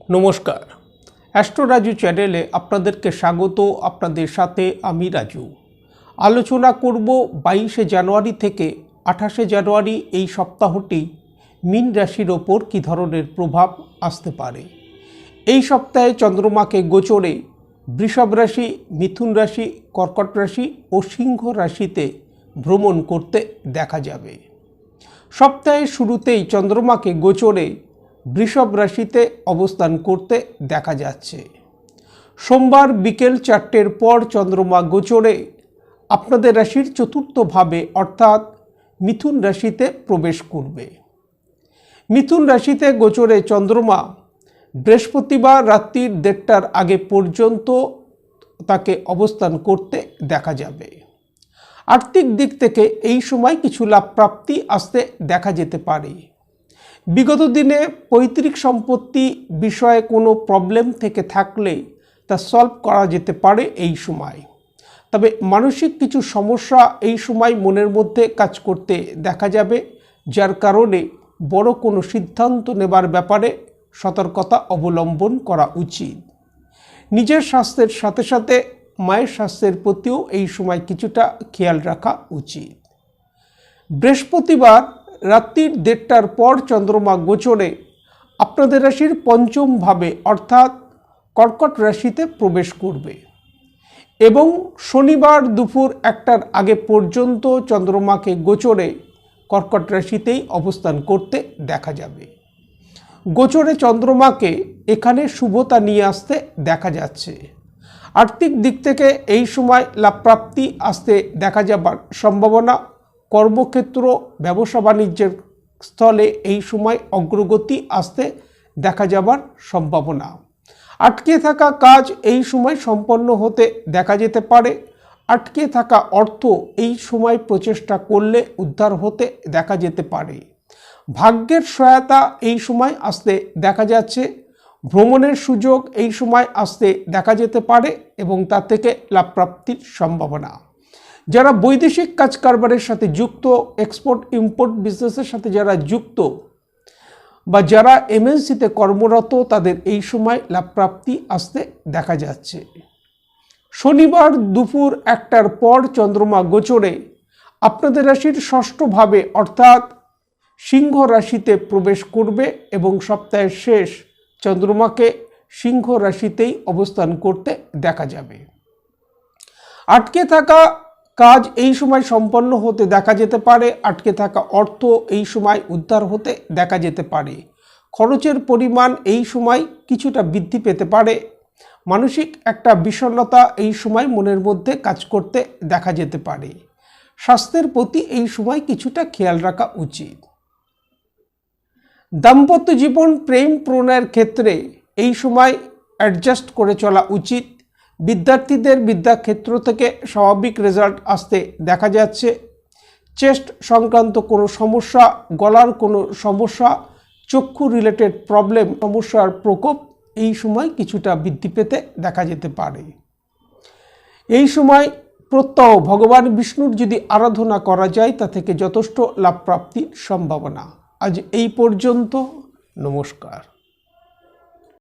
নমস্কার, অ্যাস্ট্রো রাজু চ্যানেলে আপনাদেরকে স্বাগত। আপনাদের সাথে আমি রাজু। আলোচনা করব 22শে জানুয়ারি থেকে 28শে জানুয়ারি এই সপ্তাহটি মীন রাশির ওপর কী ধরনের প্রভাব আসতে পারে। এই সপ্তাহে চন্দ্রমাকে গোচরে বৃষভ রাশি, মিথুন রাশি, কর্কট রাশি ও সিংহ রাশিতে ভ্রমণ করতে দেখা যাবে। সপ্তাহের শুরুতেই চন্দ্রমাকে গোচরে বৃষভ রাশিতে অবস্থান করতে দেখা যাচ্ছে। সোমবার বিকেল 4টের পর চন্দ্রমা গোচরে আপনাদের রাশির চতুর্থ ভাবে অর্থাৎ মিথুন রাশিতে প্রবেশ করবে। মিথুন রাশিতে গোচরে চন্দ্রমা বৃহস্পতিবার রাত্রি 1:30টার আগে পর্যন্ত তাকে অবস্থান করতে দেখা যাবে। আর্থিক দিক থেকে এই সময় কিছু লাভ প্রাপ্তি আসতে দেখা যেতে পারে। বিগত দিনে পৈতৃক সম্পত্তি বিষয়ে কোনো প্রবলেম থেকে থাকলে তা সলভ করা যেতে পারে এই সময়। তবে মানসিক কিছু সমস্যা এই সময় মনের মধ্যে কাজ করতে দেখা যাবে, যার কারণে বড় কোনো সিদ্ধান্ত নেবার ব্যাপারে সতর্কতা অবলম্বন করা উচিত। নিজের স্বাস্থ্যের সাথে সাথে মায়ের স্বাস্থ্যের প্রতিও এই সময় কিছুটা খেয়াল রাখা উচিত। বৃহস্পতিবার রাত্রি 1:30টার পর চন্দ্রমা গোচরে আপনাদের রাশির পঞ্চম ভাবে অর্থাৎ কর্কট রাশিতে প্রবেশ করবে এবং শনিবার দুপুর 1টার আগে পর্যন্ত চন্দ্রমাকে গোচরে কর্কট রাশিতেই অবস্থান করতে দেখা যাবে। গোচরে চন্দ্রমাকে এখানে শুভতা নিয়ে আসতে দেখা যাচ্ছে। আর্থিক দিক থেকে এই সময় লাভপ্রাপ্তি আসতে দেখা যাবার সম্ভাবনা। কর্মক্ষেত্র, ব্যবসা বাণিজ্যের স্থলে এই সময় অগ্রগতি আসতে দেখা যাবার সম্ভাবনা। আটকে থাকা কাজ এই সময় সম্পন্ন হতে দেখা যেতে পারে। আটকে থাকা অর্থ এই সময় প্রচেষ্টা করলে উদ্ধার হতে দেখা যেতে পারে। ভাগ্যের সহায়তা এই সময় আসতে দেখা যাচ্ছে। ভ্রমণের সুযোগ এই সময় আসতে দেখা যেতে পারে এবং তা থেকে লাভপ্রাপ্তির সম্ভাবনা। যারা বৈদেশিক কাজ কারবারের সাথে যুক্ত, এক্সপোর্ট ইম্পোর্ট বিজনেসের সাথে যারা যুক্ত বা যারা এমএনসিতে কর্মরত, তাদের এই সময় লাভপ্রাপ্তি আসতে দেখা যাচ্ছে। শনিবার দুপুর 1টার পর চন্দ্রমা গোচরে আপনাদের রাশির ষষ্ঠ ভাবে অর্থাৎ সিংহ রাশিতে প্রবেশ করবে এবং সপ্তাহের শেষ চন্দ্রমাকে সিংহ রাশিতেই অবস্থান করতে দেখা যাবে। আটকে থাকা কাজ এই সময় সম্পন্ন হতে দেখা যেতে পারে। আটকে থাকা অর্থ এই সময় উদ্ধার হতে দেখা যেতে পারে। খরচের পরিমাণ এই সময় কিছুটা বৃদ্ধি পেতে পারে। মানসিক একটা বিষণ্ণতা এই সময় মনের মধ্যে কাজ করতে দেখা যেতে পারে। স্বাস্থ্যের প্রতি এই সময় কিছুটা খেয়াল রাখা উচিত। দাম্পত্য জীবন, প্রেম প্রণয়ের ক্ষেত্রে এই সময় অ্যাডজাস্ট করে চলা উচিত। বিদ্যার্থীদের বিদ্যাক্ষেত্র থেকে স্বাভাবিক রেজাল্ট আসতে দেখা যাচ্ছে। চেস্ট সংক্রান্ত কোনো সমস্যা, গলার কোনো সমস্যা, চক্ষু রিলেটেড প্রবলেম, সমস্যার প্রকোপ এই সময় কিছুটা বৃদ্ধি পেতে দেখা যেতে পারে। এই সময় প্রত্যহ ভগবান বিষ্ণুর যদি আরাধনা করা যায় তা থেকে যথেষ্ট লাভ প্রাপ্তির সম্ভাবনা। আজ এই পর্যন্ত। নমস্কার।